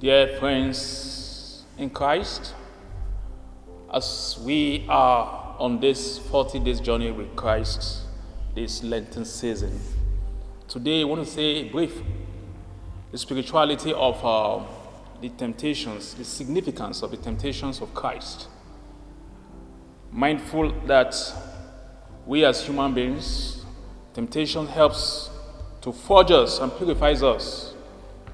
Dear friends in Christ, as we are on this 40 days journey with Christ, this Lenten season, today I want to say brief the spirituality of the temptations, the significance of the temptations of Christ. Mindful that we as human beings, temptation helps to forge us and purifies us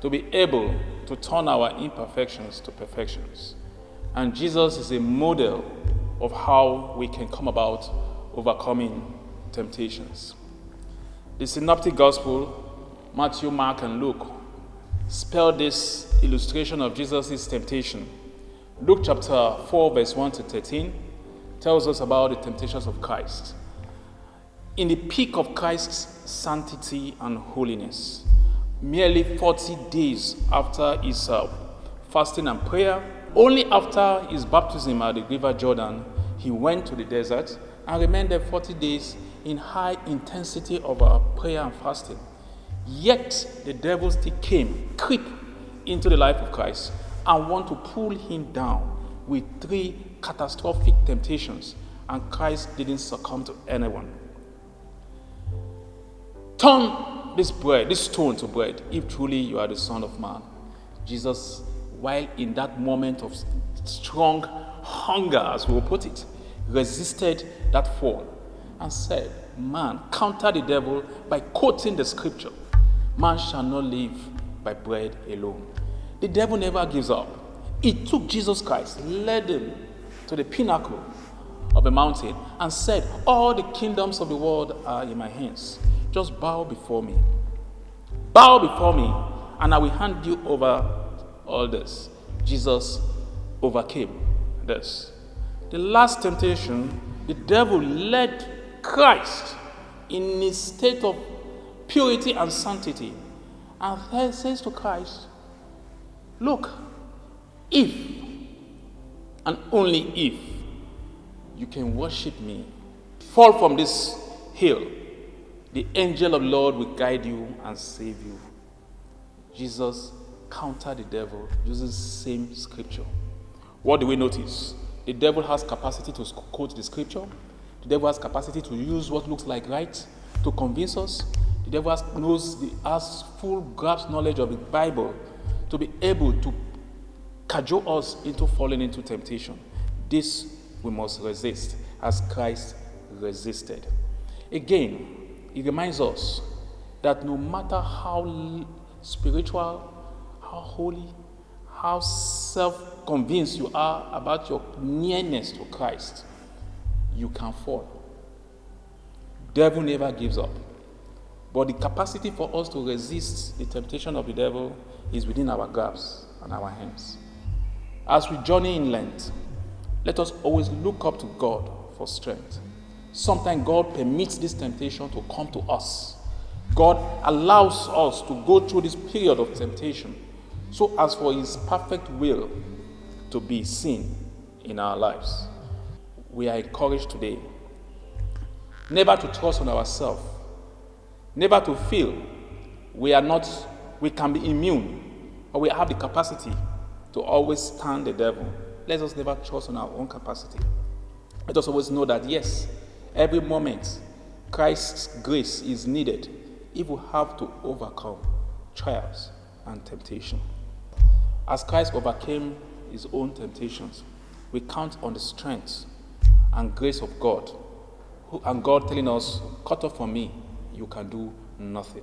to be able to turn our imperfections to perfections. And Jesus is a model of how we can come about overcoming temptations. The Synoptic Gospel, Matthew, Mark, and Luke, spell this illustration of Jesus' temptation. Luke chapter 4, verse 1 to 13, tells us about the temptations of Christ. In the peak of Christ's sanctity and holiness, merely 40 days after his fasting and prayer, only after his baptism at the river Jordan, he went to the desert and remained there 40 days in high intensity of prayer and fasting. Yet the devil still creep into the life of Christ and want to pull him down with 3 catastrophic temptations, and Christ didn't succumb to anyone. Turn this stone to bread, if truly you are the Son of Man. Jesus, while in that moment of strong hunger, as we will put it, resisted that fall and said, man, counter the devil by quoting the scripture, man shall not live by bread alone. The devil never gives up. It took Jesus Christ, led him to the pinnacle of a mountain and said, all the kingdoms of the world are in my hands. Just bow before me. Bow before me, and I will hand you over all this. Jesus overcame this. The last temptation, the devil led Christ in his state of purity and sanctity, and says to Christ, look, if and only if you can worship me, fall from this hill, the angel of the Lord will guide you and save you. Jesus countered the devil using the same scripture. What do we notice? The devil has capacity to quote the scripture. The devil has capacity to use what looks like right to convince us. The devil has full grasp knowledge of the Bible to be able to cajole us into falling into temptation. This we must resist as Christ resisted. Again, it reminds us that no matter how spiritual, how holy, how self-convinced you are about your nearness to Christ, you can fall. Devil never gives up. But the capacity for us to resist the temptation of the devil is within our grasp and our hands. As we journey in Lent, let us always look up to God for strength. Sometimes God permits this temptation to come to us. God allows us to go through this period of temptation so as for his perfect will to be seen in our lives. We are encouraged today never to trust on ourselves, never to feel we can be immune, or we have the capacity to always stand the devil. Let us never trust on our own capacity. Let us always know that yes, every moment Christ's grace is needed if we have to overcome trials and temptation. As Christ overcame his own temptations, we count on the strength and grace of God, and God telling us, cut off from me, you can do nothing.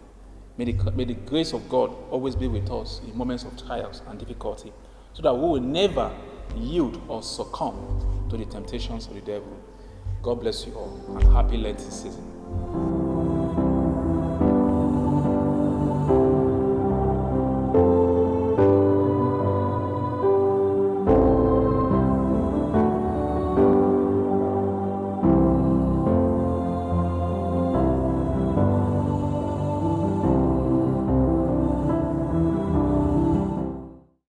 May the grace of God always be with us in moments of trials and difficulty, so that we will never yield or succumb to the temptations of the devil. God bless you all, and happy Lenten season.